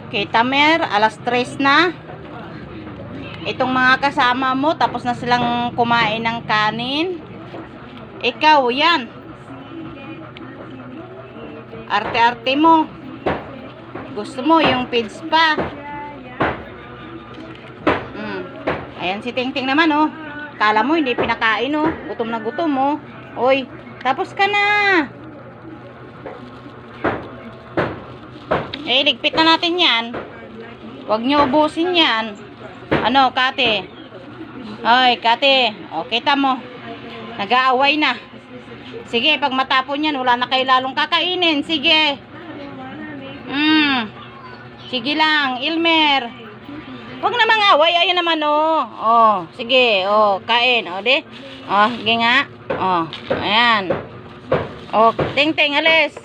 Okay, Tamer, alas 3 na. Itong mga kasama mo, tapos na silang kumain ng kanin. Ikaw, yan. Arte-arte mo. Gusto mo yung pids pa. Ayan si Tingting naman, oh. Kala mo hindi pinakain, oh. Gutom na gutom, oh. Oy, tapos ka na. Eh, ligpit na natin yan. Huwag nyo ubusin yan. Ano, Kate? Oy, Kate. O, kita mo. Nag-aaway na. Sige, pag matapon yan, wala na kayo lalong kakainin. Sige. Sige lang, Ilmer. Huwag na mang-away. Ayan naman, oh. Oh, sige. Oh, kain. O, di. Oh, sige nga. Oh, ayan. Oh, Tingting, alis.